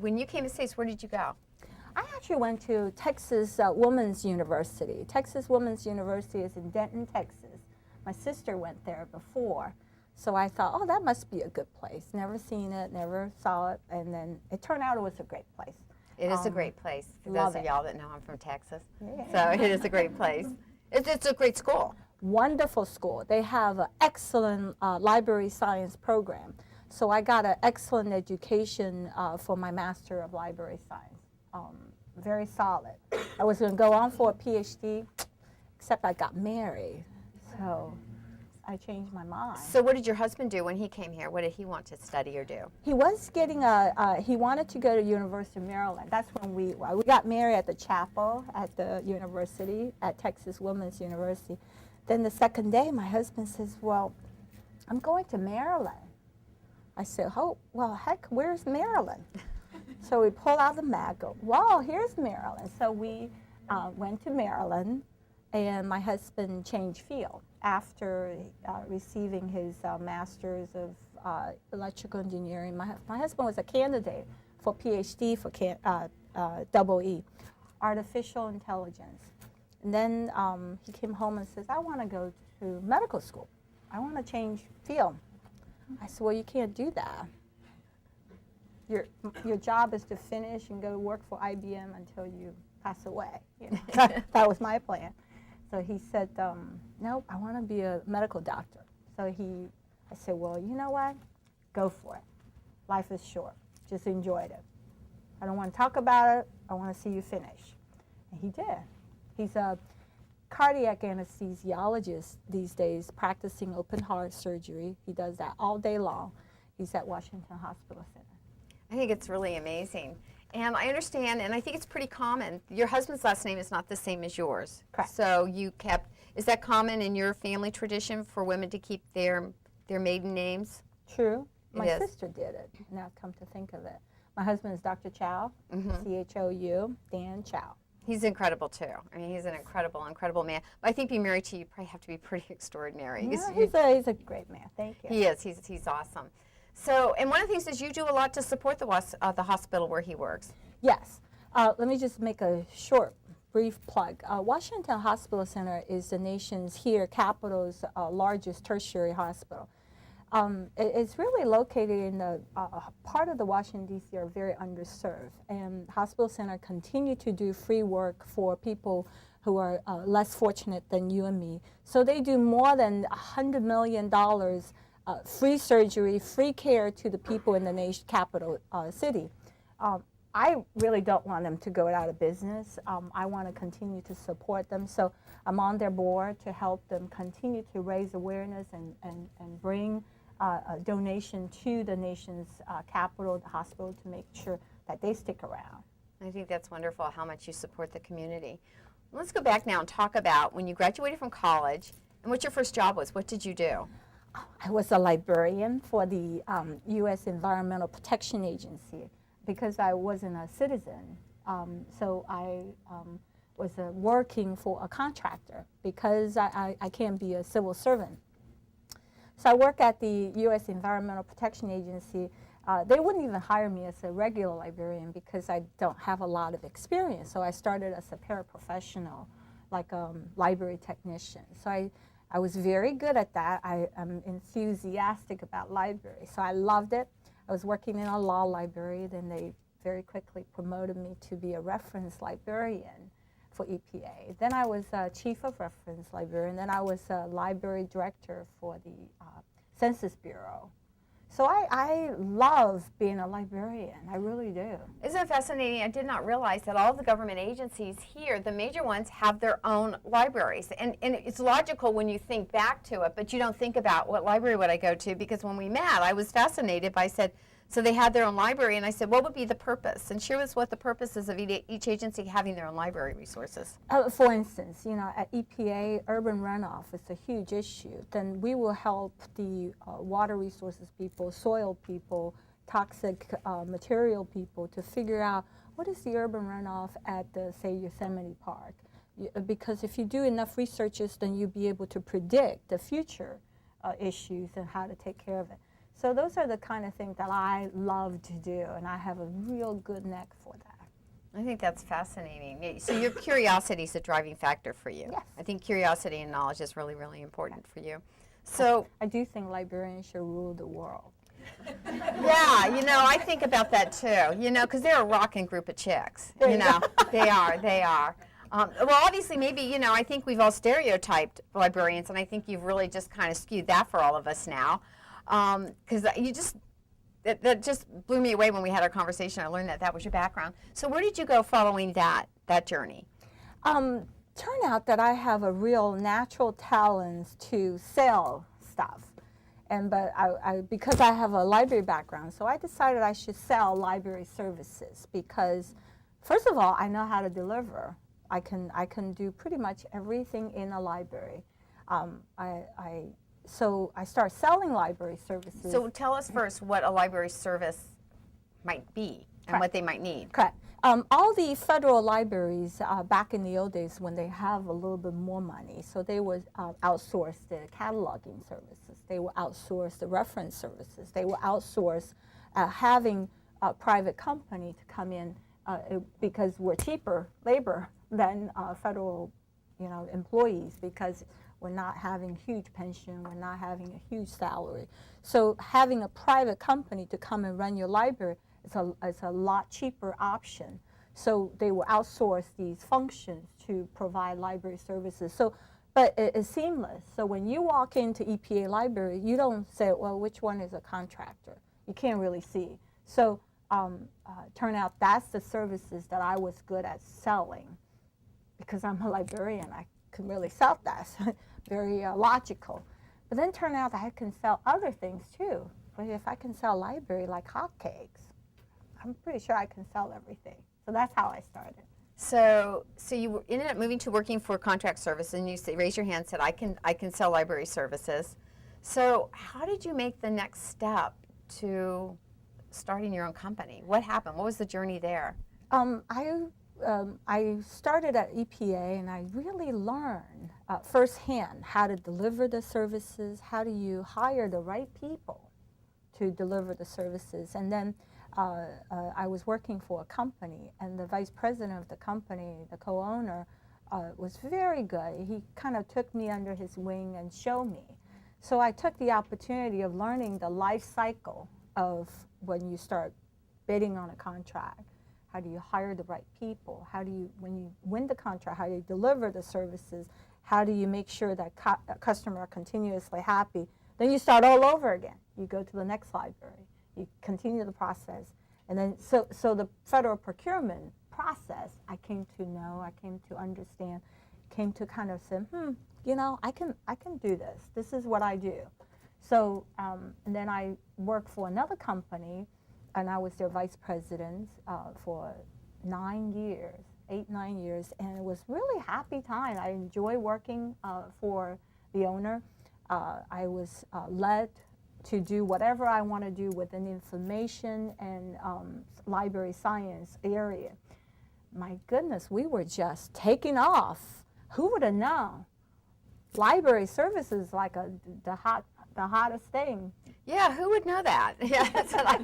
when you came to the States, where did you go? I actually went to Texas Women's University. Texas Women's University is in Denton, Texas. My sister went there before. So I thought, oh, that must be a good place. Never seen it, never saw it. And then it turned out it was a great place. It is a great place. For those of y'all that know, I'm from Texas. Yeah. So it is a great place. It's a great school. Wonderful school. They have an excellent library science program. So I got an excellent education for my Master of Library Science. Very solid. I was going to go on for a PhD, except I got married. So I changed my mind. So what did your husband do when he came here? What did he want to study or do? He was getting he wanted to go to University of Maryland. That's when we got married at the chapel at the university, at Texas Women's University. Then the second day, my husband says, well, I'm going to Maryland. I said, oh, well, heck, where's Maryland? So we pulled out the map, go, wow, here's Maryland. So we went to Maryland, and my husband changed field after receiving his master's of electrical engineering. My husband was a candidate for PhD for double E, artificial intelligence. And then he came home and says, I want to go to medical school. I want to change field. I said, well, you can't do that. Your job is to finish and go work for IBM until you pass away. You know? That was my plan. So he said, nope, I want to be a medical doctor. So I said, well, you know what? Go for it. Life is short. Just enjoy it. I don't want to talk about it. I want to see you finish. And he did. He's a cardiac anesthesiologist these days, practicing open heart surgery. He does that all day long. He's at Washington Hospital Center. I think it's really amazing. And I understand, and I think it's pretty common. Your husband's last name is not the same as yours. Correct. So is that common in your family tradition for women to keep their maiden names? True. My sister did it, now I've come to think of it. My husband is Dr. Chow, C-H-O-U, Dan Chow. He's incredible, too. I mean, he's an incredible, incredible man. But I think being married to you probably have to be pretty extraordinary. Yeah, he's a great man. Thank you. He is. He's awesome. So, and one of the things is you do a lot to support the hospital where he works. Yes. Let me just make a short, brief plug. Washington Hospital Center is the nation's capital's largest tertiary hospital. It's really located in the part of the Washington, D.C. are very underserved. And Hospital Center continue to do free work for people who are less fortunate than you and me. So they do more than $100 million free surgery, free care to the people in the nation capital city. I really don't want them to go out of business. I want to continue to support them. So I'm on their board to help them continue to raise awareness and bring a donation to the nation's capital, the hospital, to make sure that they stick around. I think that's wonderful how much you support the community. Let's go back now and talk about when you graduated from college and what your first job was. What did you do? I was a librarian for the U.S. Environmental Protection Agency because I wasn't a citizen. So I was working for a contractor because I can't be a civil servant. So I work at the U.S. Environmental Protection Agency. They wouldn't even hire me as a regular librarian because I don't have a lot of experience. So I started as a paraprofessional, like a library technician. So I was very good at that. I am enthusiastic about library, so I loved it. I was working in a law library, then they very quickly promoted me to be a reference librarian for EPA. Then I was chief of reference librarian, then I was a library director for the Census Bureau. So I love being a librarian, I really do. Isn't it fascinating? I did not realize that all the government agencies here, the major ones, have their own libraries. And it's logical when you think back to it, but you don't think about what library would I go to, because when we met, I was fascinated by, I said, so they had their own library, and I said, what would be the purpose? And share with us what the purpose is of each agency having their own library resources. For instance, you know, at EPA, urban runoff is a huge issue. Then we will help the water resources people, soil people, toxic material people to figure out what is the urban runoff at, say, Yosemite Park. Because if you do enough researches, then you'll be able to predict the future issues and how to take care of it. So those are the kind of things that I love to do, and I have a real good neck for that. I think that's fascinating. So your curiosity is a driving factor for you. Yes. I think curiosity and knowledge is really, really important for you. So I do think librarians should rule the world. yeah, I think about that too, because they're a rocking group of chicks, they are. Well, obviously, maybe, I think we've all stereotyped librarians, and I think you've really just kind of skewed that for all of us now, because that just blew me away when we had our conversation. I learned that was your background. So where did you go following that journey? Turned out that I have a real natural talent to sell stuff. But because I have a library background, so I decided I should sell library services because, first of all, I know how to deliver. I can do pretty much everything in a library. So I started selling library services. So tell us first what a library service might be and what they might need. Correct. All the federal libraries back in the old days when they have a little bit more money, so they would outsource the cataloging services. They would outsource the reference services. They would outsource having a private company to come in because we're cheaper labor than federal, employees because we're not having huge pension, we're not having a huge salary. So having a private company to come and run your library is a lot cheaper option. So they will outsource these functions to provide library services. So, but it's seamless. So when you walk into EPA library, you don't say, well, which one is a contractor? You can't really see. So turn out that's the services that I was good at selling. Because I'm a librarian, I can really sell that. Very logical. But then turn out that I can sell other things too. But if I can sell library like hotcakes, I'm pretty sure I can sell everything. So that's how I started. So you ended up moving to working for contract service, and you raised your hand, said, I can sell library services. So how did you make the next step to starting your own company? What happened? What was the journey there? I started at EPA, and I really learned firsthand how to deliver the services, how do you hire the right people to deliver the services. And then I was working for a company, and the vice president of the company, the co-owner, was very good. He kind of took me under his wing and showed me. So I took the opportunity of learning the life cycle of when you start bidding on a contract. How do you hire the right people? How do you, when you win the contract, how do you deliver the services? How do you make sure that customer are continuously happy? Then you start all over again. You go to the next library. You continue the process. And then, so the federal procurement process, I came to know, I came to understand, came to kind of say, I can do this. This is what I do. So, and then I worked for another company, and I was their vice president for 9 years, 8-9 years, and it was really happy time. I enjoy working for the owner. I was led to do whatever I want to do within information and library science area. My goodness, we were just taking off. Who would have known? Library services like the hottest thing. Yeah, who would know that? Yeah, that's what I